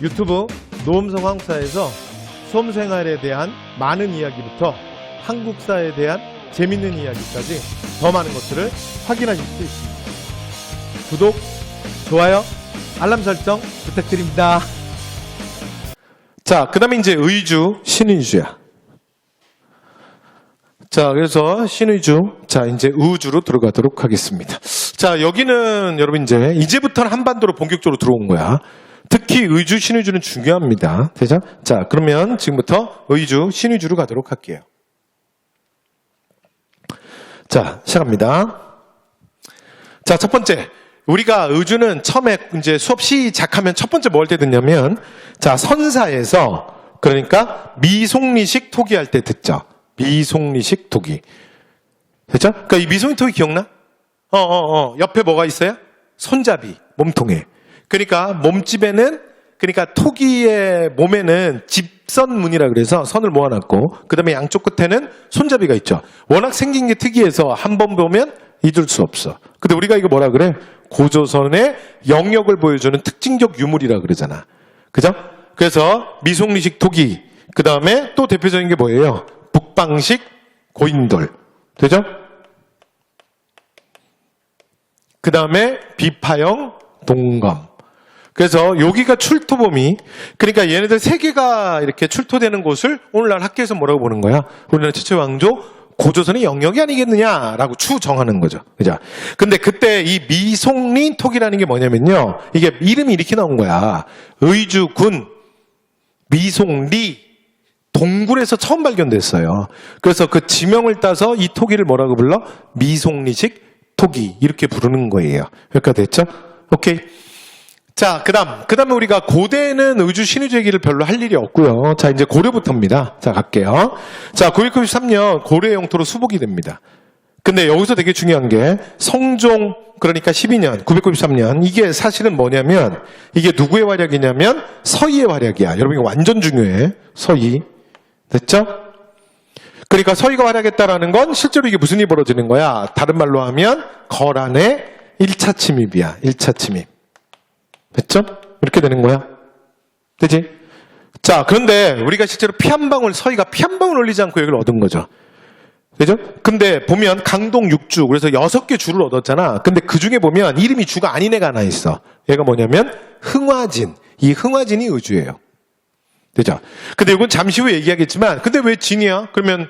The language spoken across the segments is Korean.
유튜브 노음성 한국사에서 수험생활에 대한 많은 이야기부터 한국사에 대한 재밌는 이야기까지 더 많은 것들을 확인하실 수 있습니다. 구독, 좋아요, 알람 설정 부탁드립니다. 자, 그 다음에 이제 의주, 신의주야. 자, 그래서 신의주, 자, 이제 의주로 들어가도록 하겠습니다. 자, 여기는 여러분 이제부터는 한반도로 본격적으로 들어온 거야. 특히 의주, 신의주는 중요합니다. 되죠? 자, 그러면 지금부터 의주, 신의주로 가도록 할게요. 자, 시작합니다. 자, 첫 번째. 우리가 의주는 처음에 이제 수업 시작하면 첫 번째 뭐 할 때 듣냐면, 자, 선사에서, 그러니까 미송리식 토기할 때 듣죠. 미송리식 토기. 됐죠? 그러니까 이 미송리 토기 기억나? 옆에 뭐가 있어요? 손잡이, 몸통에. 그러니까 몸집에는, 그러니까 토기의 몸에는 집선문이라 그래서 선을 모아놨고, 그 다음에 양쪽 끝에는 손잡이가 있죠. 워낙 생긴 게 특이해서 한 번 보면 잊을 수 없어. 근데 우리가 이거 뭐라 그래? 고조선의 영역을 보여주는 특징적 유물이라 그러잖아. 그죠? 그래서 미송리식 토기. 그 다음에 또 대표적인 게 뭐예요? 북방식 고인돌. 되죠? 그 다음에 비파형 동검. 그래서 여기가 출토범위. 그러니까 얘네들 세 개가 이렇게 출토되는 곳을 오늘날 학계에서 뭐라고 보는 거야? 우리나라 최초의 왕조 고조선의 영역이 아니겠느냐라고 추정하는 거죠. 그죠? 근데 그때 이 미송리 토기라는 게 뭐냐면요. 이게 이름이 이렇게 나온 거야. 의주군 미송리 동굴에서 처음 발견됐어요. 그래서 그 지명을 따서 이 토기를 뭐라고 불러? 미송리식 토기 이렇게 부르는 거예요. 여기까지 됐죠? 오케이. 자, 그 다음에 우리가 고대는 의주 신의주 얘기를 별로 할 일이 없고요. 자, 이제 고려부터입니다. 자, 갈게요. 자, 993년 고려의 영토로 수복이 됩니다. 근데 여기서 되게 중요한 게 성종, 그러니까 12년, 993년, 이게 사실은 뭐냐면, 이게 누구의 활약이냐면 서희의 활약이야. 여러분 이거 완전 중요해. 서희. 됐죠? 그러니까 서희가 활약했다라는 건 실제로 이게 무슨 일이 벌어지는 거야? 다른 말로 하면 거란의 1차 침입이야. 1차 침입. 됐죠? 이렇게 되는 거야. 되지? 자, 그런데 우리가 실제로 서희가 피 한 방울 흘리지 않고 여기를 얻은 거죠. 그죠? 근데 보면 강동 6주, 그래서 6개 주를 얻었잖아. 근데 그 중에 보면 이름이 주가 아닌 애가 하나 있어. 얘가 뭐냐면 흥화진. 이 흥화진이 의주예요. 되죠? 근데 이건 잠시 후에 얘기하겠지만, 근데 왜 진이야? 그러면,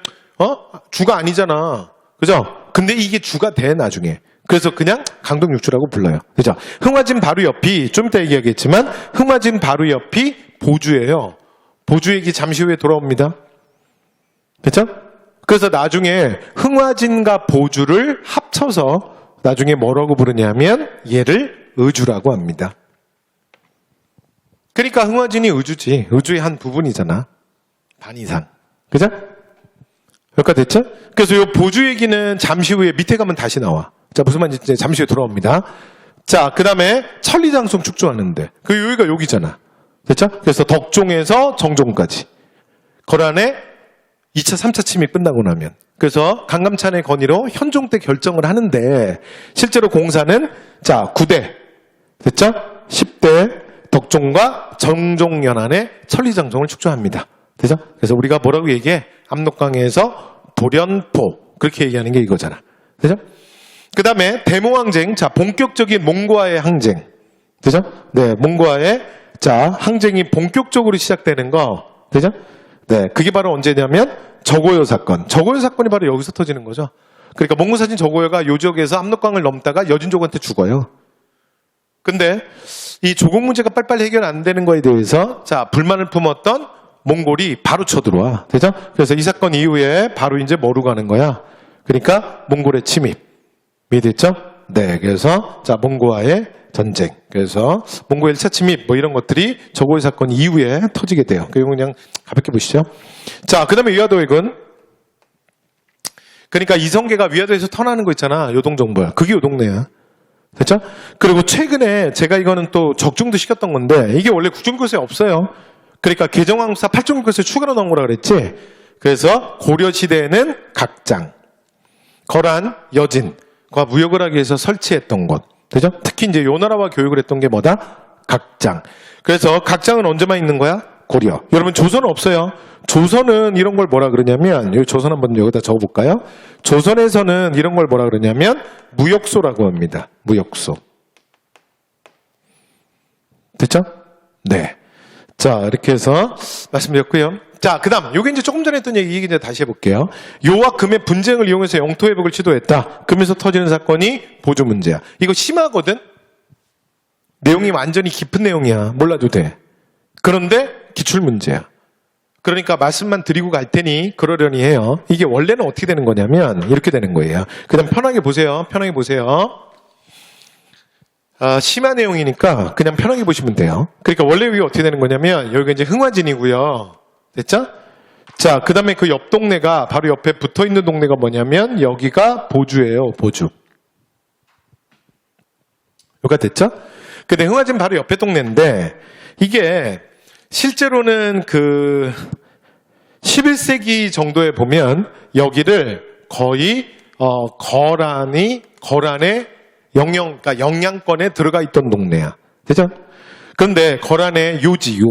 주가 아니잖아. 그죠? 근데 이게 주가 돼, 나중에. 그래서 그냥 강동 육주라고 불러요. 그죠? 흥화진 바로 옆이, 좀 이따 얘기하겠지만, 흥화진 바로 옆이 보주예요. 보주 얘기 잠시 후에 돌아옵니다. 됐죠? 그래서 나중에 흥화진과 보주를 합쳐서 나중에 뭐라고 부르냐면 얘를 의주라고 합니다. 그러니까 흥화진이 의주지. 의주의 한 부분이잖아. 반 이상. 그죠? 여기까지 됐죠? 그래서 이 보주 얘기는 잠시 후에 밑에 가면 다시 나와. 자, 무슨 말인지 잠시 후에 돌아옵니다. 자, 그 다음에 천리장성 축조하는데. 그 여기가 여기잖아. 됐죠? 그래서 덕종에서 정종까지. 거란의 2차, 3차 침입 끝나고 나면. 그래서 강감찬의 건의로 현종 때 결정을 하는데, 실제로 공사는, 자, 9대. 됐죠? 10대 덕종과 정종연안의 천리장성을 축조합니다. 됐죠? 그래서 우리가 뭐라고 얘기해? 압록강에서 돌연포. 그렇게 얘기하는 게 이거잖아. 됐죠? 그 다음에 대모항쟁. 자, 본격적인 몽고와의 항쟁. 됐죠? 네, 몽고와의, 자, 항쟁이 본격적으로 시작되는 거. 됐죠? 네, 그게 바로 언제냐면 저고요 사건. 저고요 사건이 바로 여기서 터지는 거죠. 그러니까 몽고사진 저고요가 요 지역에서 압록강을 넘다가 여진족한테 죽어요. 근데 이 조공 문제가 빨리빨리 해결 안 되는 거에 대해서 자, 불만을 품었던 몽골이 바로 쳐들어와. 되죠? 그래서 이 사건 이후에 바로 이제 뭐로 가는 거야? 그러니까 몽골의 침입이 됐죠? 네, 그래서 자, 몽고와의 전쟁. 그래서 몽고의 1차 침입 뭐 이런 것들이 저고요 사건 이후에 터지게 돼요. 그냥 가볍게 보시죠. 자, 그 다음에 위화도액은 그러니까 이성계가 위화도에서 터나는 거 있잖아. 요동정벌. 그게 요동네야. 됐죠? 그리고 최근에 제가 이거는 또 적중도 시켰던 건데 이게 원래 국정교과서에 없어요. 그러니까 개정왕사 8.6교과서에 추가로 나온 거라 그랬지. 그래서 고려시대에는 각장, 거란, 여진과 무역을 하기 위해서 설치했던 곳. 되죠? 특히 이제 요 나라와 교육을 했던 게 뭐다? 각장. 그래서 각장은 언제만 있는 거야? 고려. 여러분 조선은 없어요. 조선은 이런 걸 뭐라 그러냐면, 여기 조선 한번 여기다 적어볼까요? 조선에서는 이런 걸 뭐라 그러냐면 무역소라고 합니다. 무역소. 됐죠? 네. 자, 이렇게 해서 말씀드렸고요. 자, 그 다음, 요게 이제 조금 전에 했던 얘기 이제 다시 해볼게요. 요와 금의 분쟁을 이용해서 영토 회복을 시도했다. 금에서 터지는 사건이 보조 문제야. 이거 심하거든? 내용이 완전히 깊은 내용이야. 몰라도 돼. 그런데 기출 문제야. 그러니까 말씀만 드리고 갈 테니 그러려니 해요. 이게 원래는 어떻게 되는 거냐면 이렇게 되는 거예요. 그 다음 편하게 보세요. 편하게 보세요. 심한 내용이니까 그냥 편하게 보시면 돼요. 그러니까 원래 이게 어떻게 되는 거냐면 여기가 이제 흥화진이고요. 됐죠? 자, 그 다음에 그 옆 동네가 바로 옆에 붙어 있는 동네가 뭐냐면 여기가 보주예요. 보주. 여기가 됐죠? 근데 흥화진 바로 옆에 동네인데 이게 실제로는 그 11세기 정도에 보면 여기를 거의 거란의 그러니까 영향권에 들어가 있던 동네야. 되죠? 그런데 거란의 요지요.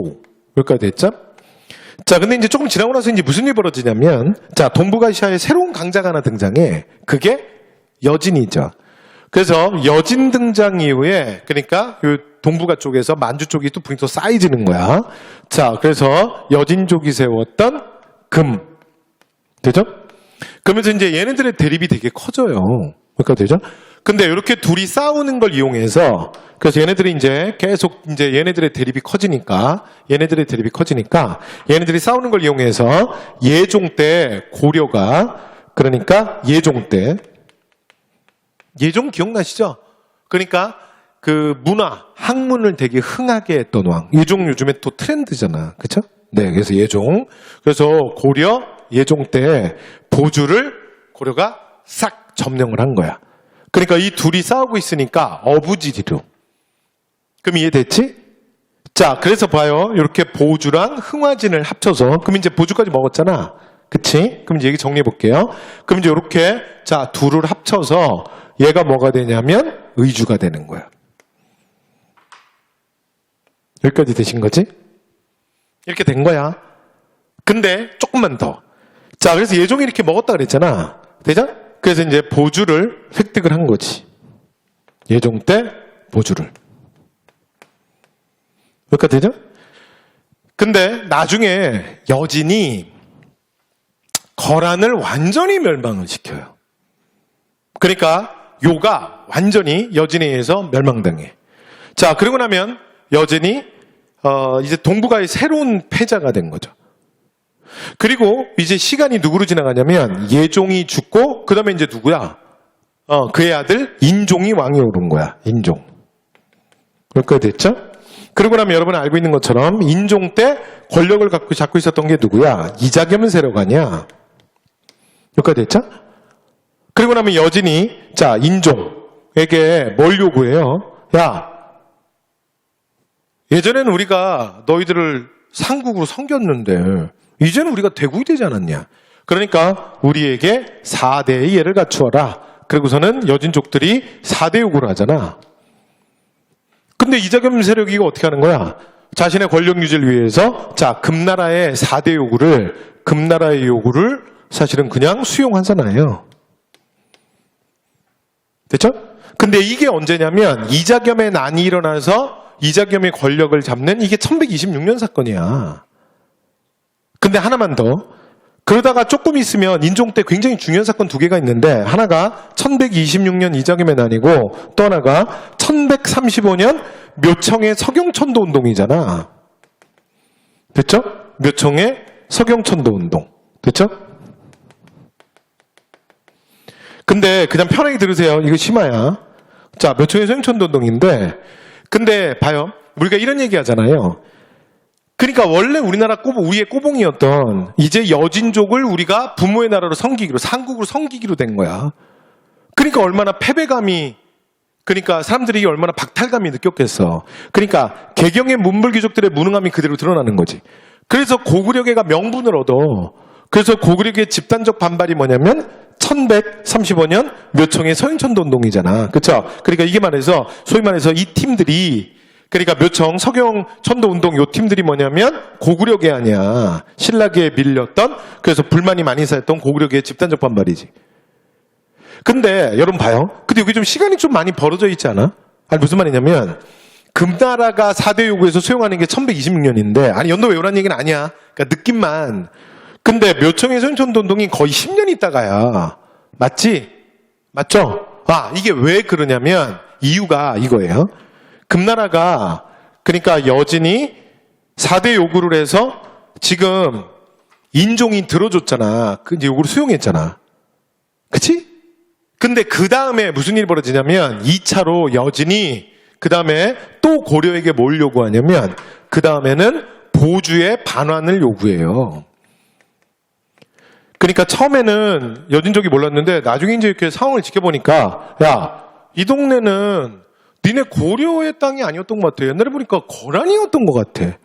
여기까지 됐죠? 자, 근데 이제 조금 지나고 나서 이제 무슨 일이 벌어지냐면, 자, 동북아시아에 새로운 강자가 하나 등장해. 그게 여진이죠. 그래서 여진 등장 이후에, 그러니까 요 동북아 쪽에서 만주 쪽이 또 분이 더 쌓여지는 거야. 자, 그래서 여진족이 세웠던 금. 되죠? 그러면서 이제 얘네들의 대립이 되게 커져요. 그러니까 되죠? 근데 이렇게 둘이 싸우는 걸 이용해서 그래서 얘네들이 이제 계속 이제 얘네들의 대립이 커지니까 얘네들이 싸우는 걸 이용해서 예종 때 고려가 그러니까 예종 기억나시죠? 그러니까 그 문화, 학문을 되게 흥하게 했던 왕. 예종 요즘에 또 트렌드잖아. 그쵸? 네, 그래서 예종. 그래서 고려, 예종 때 보주를 고려가 싹 점령을 한 거야. 그러니까 이 둘이 싸우고 있으니까 어부지리로. 그럼 이해됐지? 자, 그래서 봐요. 이렇게 보주랑 흥화진을 합쳐서, 그럼 이제 보주까지 먹었잖아. 그치? 그럼 이제 얘기 정리해 볼게요. 그럼 이제 이렇게, 자, 둘을 합쳐서 얘가 뭐가 되냐면 의주가 되는 거야. 여기까지 되신 거지? 이렇게 된 거야. 근데 조금만 더. 자, 그래서 예종이 이렇게 먹었다 그랬잖아. 되죠? 그래서 이제 보주를 획득을 한 거지. 예종 때 보주를. 여기까지 되죠? 근데 나중에 여진이 거란을 완전히 멸망을 시켜요. 그러니까 요가 완전히 여진에 의해서 멸망당해. 자, 그러고 나면 여진이 이제 동북아의 새로운 패자가 된 거죠. 그리고 이제 시간이 누구로 지나가냐면 예종이 죽고 그 다음에 이제 누구야? 그의 아들 인종이 왕이 오른 거야. 인종. 여기까지 됐죠? 그러고 나면 여러분 알고 있는 것처럼 인종 때 권력을 잡고 있었던 게 누구야? 이자겸 세력 아니야? 여기까지 됐죠? 그리고 나면 여진이 자 인종에게 뭘 요구해요? 야, 예전에는 우리가 너희들을 상국으로 섬겼는데 이제는 우리가 대국이 되지 않았냐? 그러니까 우리에게 4대의 예를 갖추어라. 그리고서는 여진족들이 4대 요구를 하잖아. 근데 이자겸 세력이 이거 어떻게 하는 거야? 자신의 권력 유지를 위해서 자 금나라의 4대 금나라의 요구를 사실은 그냥 수용하잖아요. 됐죠? 근데 이게 언제냐면 이자겸의 난이 일어나서 이자겸의 권력을 잡는 이게 1126년 사건이야. 근데 하나만 더. 그러다가 조금 있으면 인종 때 굉장히 중요한 사건 2개가 있는데 하나가 1126년 이자겸의 난이고 또 하나가 1135년 묘청의 서경천도 운동이잖아. 됐죠? 묘청의 서경천도 운동. 됐죠? 근데 그냥 편하게 들으세요. 이거 심화야. 자, 묘청의 서경천도 운동인데 근데 봐요. 우리가 이런 얘기 하잖아요. 그러니까 원래 우리의 꼬봉이었던 이제 여진족을 우리가 부모의 나라로 섬기기로 상국으로 섬기기로 된 거야. 그러니까 얼마나 패배감이 그러니까 사람들이 얼마나 박탈감이 느꼈겠어. 그러니까 개경의 문불귀족들의 무능함이 그대로 드러나는 거지. 그래서 고구려계가 명분을 얻어. 그래서 고구려계의 집단적 반발이 뭐냐면 1135년 묘청의 서인천도 운동이잖아. 그렇죠? 그러니까 이게 말해서 소위 말해서 이 팀들이 그러니까 묘청, 서경, 천도, 운동 요 팀들이 뭐냐면 고구려계 아니야. 신라계에 밀렸던, 그래서 불만이 많이 쌓였던 고구려계의 집단적 반발이지. 근데 여러분 봐요. 근데 여기 좀 시간이 좀 많이 벌어져 있지 않아? 아니 무슨 말이냐면 금나라가 4대 요구에서 수용하는 게 1126년인데 아니 연도 외우라는 얘기는 아니야. 그러니까 느낌만. 근데 묘청의 서경천도 운동이 거의 10년 있다가야. 맞지? 맞죠? 아, 이게 왜 그러냐면 이유가 이거예요. 금나라가 그러니까 여진이 4대 요구를 해서 지금 인종이 들어줬잖아. 그 이제 요구를 수용했잖아. 그치? 근데 그 다음에 무슨 일이 벌어지냐면 2차로 여진이 그 다음에 또 고려에게 뭘 요구하냐면 그 다음에는 보주의 반환을 요구해요. 그러니까 처음에는 여진족이 몰랐는데 나중에 이제 이렇게 상황을 지켜보니까 야, 이 동네는 니네 고려의 땅이 아니었던 것 같아. 옛날에 보니까 거란이었던 것 같아.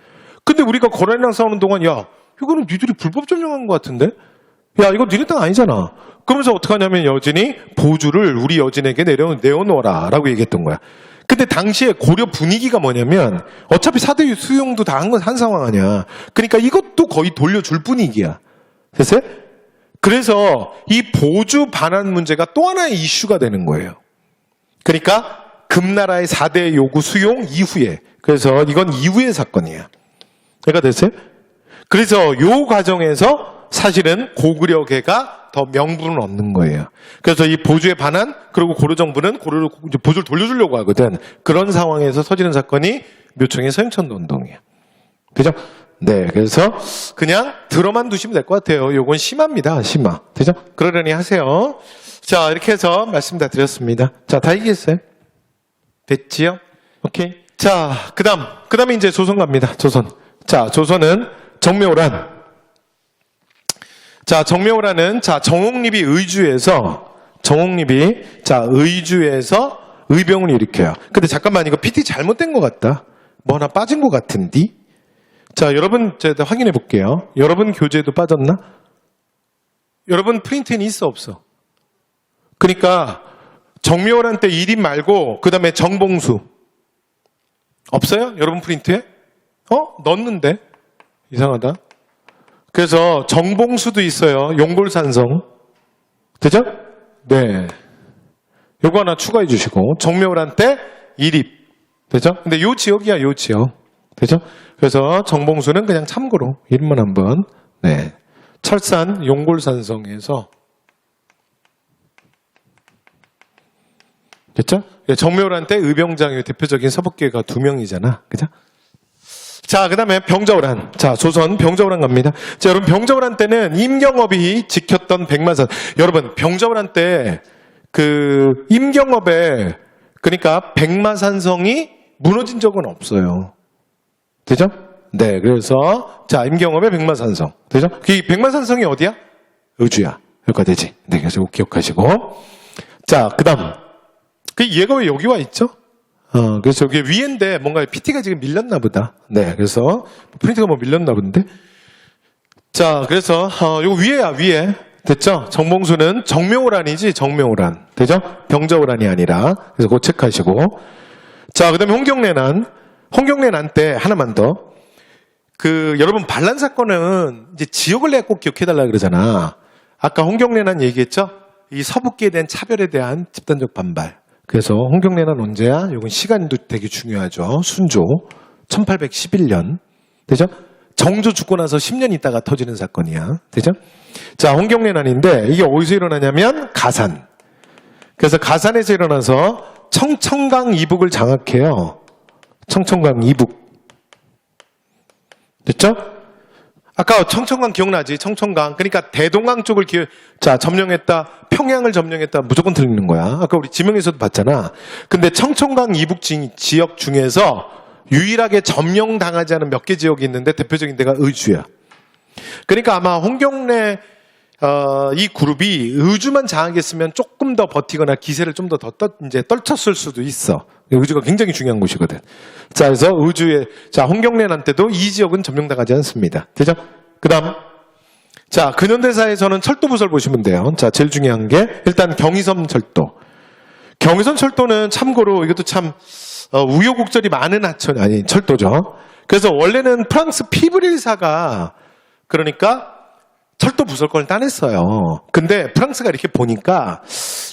근데 우리가 거란이랑 싸우는 동안 야, 이거는 니들이 불법 점령한 것 같은데? 야, 이거 니네 땅 아니잖아. 그러면서 어떻게 하냐면 여진이 보주를 우리 여진에게 내어놓아라 라고 얘기했던 거야. 근데 당시에 고려 분위기가 뭐냐면 어차피 4대 수용도 다 한 상황 아니야. 그러니까 이것도 거의 돌려줄 분위기야. 됐어요? 그래서 이 보주 반환 문제가 또 하나의 이슈가 되는 거예요. 그러니까 금나라의 4대 요구 수용 이후에. 그래서 이건 이후의 사건이야. 이해가 됐어요? 그래서 요 과정에서 사실은 고구려계가 더 명분을 얻는 거예요. 그래서 이 보주의 반환, 그리고 고려 정부는 고려를 보주를 돌려주려고 하거든. 그런 상황에서 터지는 사건이 묘청의 서경천도 운동이에요. 그죠? 네, 그래서 그냥 들어만 두시면 될 것 같아요. 요건 심합니다, 심화. 그죠? 그러려니 하세요. 자, 이렇게 해서 말씀 다 드렸습니다. 자, 다 이해했어요? 됐지요? 오케이. 자, 그 다음에 이제 조선 갑니다. 조선. 자, 조선은 정묘란. 자, 정묘란은, 자, 정옥립이 의주에서 의병을 일으켜요. 근데 잠깐만, 이거 PT 잘못된 것 같다. 뭐 하나 빠진 것 같은디? 자, 여러분, 제가 확인해 볼게요. 여러분 교재도 빠졌나? 여러분 프린트는 있어, 없어? 그러니까, 정묘란 때 1인 말고, 그 다음에 정봉수. 없어요? 여러분 프린트에? 넣었는데? 이상하다. 그래서 정봉수도 있어요. 용골산성. 되죠? 네. 요거 하나 추가해 주시고. 정묘란 때 1입. 되죠? 근데 요 지역이야, 요 지역. 되죠? 그래서 정봉수는 그냥 참고로 이름만 한번. 네. 철산 용골산성에서. 됐죠? 정묘란 때 의병장의 대표적인 서북계가 2명이잖아. 그죠? 자, 그 다음에 병자호란. 자, 조선 병자호란 갑니다. 자, 여러분, 병자호란 때는 임경업이 지켰던 백마산. 여러분, 병자호란 때, 임경업에, 그러니까 백마산성이 무너진 적은 없어요. 되죠? 네, 그래서, 자, 임경업의 백마산성. 되죠? 이 백마산성이 어디야? 의주야. 여기가 되지. 네, 그래서 기억하시고. 자, 그 다음. 얘가 왜 여기 와 있죠? 그래서 여기 위인데 뭔가 PT가 지금 밀렸나 보다. 네, 그래서 프린트가 뭐 밀렸나 본데. 자, 그래서 요거 위에야, 위에. 됐죠? 정봉수는 정묘호란이지, 정묘호란. 되죠? 병자호란이 아니라. 그래서 그거 체크하시고. 자, 그 다음에 홍경래난 때 하나만 더. 여러분 반란 사건은 이제 지역을 내가 꼭 기억해달라 그러잖아. 아까 홍경래난 얘기했죠? 이 서북계에 대한 차별에 대한 집단적 반발. 그래서 홍경래난 언제야? 이건 시간도 되게 중요하죠. 순조 1811년. 되죠? 정조 죽고 나서 10년 있다가 터지는 사건이야. 되죠? 자, 홍경래난인데 이게 어디서 일어나냐면 가산. 그래서 가산에서 일어나서 청천강 이북을 장악해요. 청천강 이북. 됐죠? 아까 청천강 기억나지? 청천강. 그러니까 대동강 쪽을 점령했다. 평양을 점령했다. 무조건 틀리는 거야. 아까 우리 지명에서도 봤잖아. 근데 청천강 이북 지역 중에서 유일하게 점령당하지 않은 몇 개 지역이 있는데 대표적인 데가 의주야. 그러니까 아마 홍경래 이 그룹이 의주만 장악했으면 조금 더 버티거나 기세를 좀 더 떨쳤을 수도 있어. 의주가 굉장히 중요한 곳이거든. 자, 그래서 홍경래한테도 이 지역은 점령당하지 않습니다. 되죠? 그 다음. 자, 근현대사에서는 철도부설 보시면 돼요. 자, 제일 중요한 게, 일단 경의섬 철도. 경의선 철도는 참고로 이것도 참 우여곡절이 많은 철도죠. 그래서 원래는 프랑스 피브릴사가 그러니까 철도 부설권을 따냈어요. 근데 프랑스가 이렇게 보니까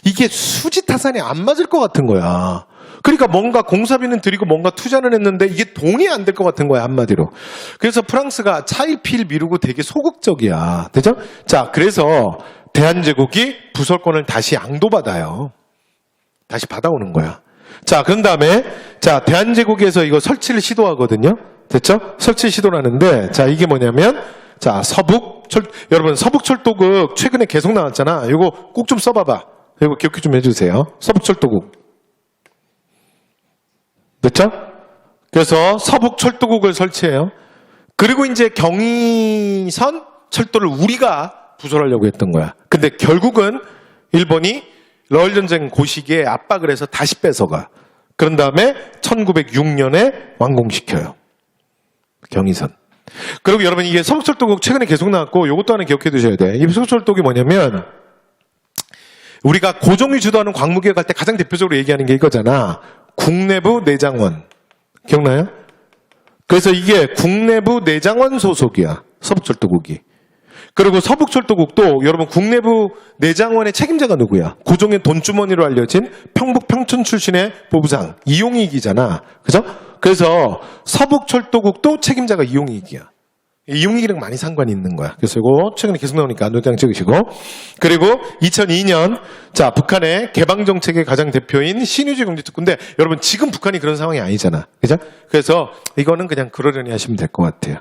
이게 수지 타산이 안 맞을 것 같은 거야. 그러니까 뭔가 공사비는 들이고 뭔가 투자는 했는데 이게 돈이 안 될 것 같은 거야, 한마디로. 그래서 프랑스가 차일피일 미루고 되게 소극적이야. 되죠? 자, 그래서 대한제국이 부설권을 다시 양도받아요. 다시 받아오는 거야. 자, 그런 다음에, 자, 대한제국에서 이거 설치를 시도하거든요. 됐죠? 설치 시도를 하는데, 자, 이게 뭐냐면, 자, 여러분, 서북철도국 최근에 계속 나왔잖아. 이거 꼭 좀 써봐봐. 이거 기억해 좀 해주세요. 서북철도국. 됐죠? 그래서 서북철도국을 설치해요. 그리고 이제 경의선 철도를 우리가 부설하려고 했던 거야. 근데 결국은 일본이 러일전쟁 그 시기에 압박을 해서 다시 뺏어가. 그런 다음에 1906년에 완공시켜요. 경의선. 그리고 여러분 이게 서북철도국 최근에 계속 나왔고 이것도 하나 기억해 두셔야 돼. 이 서북철도국이 뭐냐면 우리가 고종이 주도하는 광무개혁 할 때 가장 대표적으로 얘기하는 게 이거잖아. 국내부 내장원. 기억나요? 그래서 이게 국내부 내장원 소속이야. 서북철도국이. 그리고 서북철도국도 여러분 국내부 내장원의 책임자가 누구야? 고종의 돈주머니로 알려진 평북 평촌 출신의 보부상 이용익이잖아. 그죠? 그래서 서북철도국도 책임자가 이용익이야. 이용익이랑 많이 상관이 있는 거야. 그래서 이거 최근에 계속 나오니까 노트장 찍으시고. 그리고 2002년 자 북한의 개방정책의 가장 대표인 신의주 경제특구인데 여러분 지금 북한이 그런 상황이 아니잖아. 그죠? 그래서 이거는 그냥 그러려니 하시면 될 것 같아요.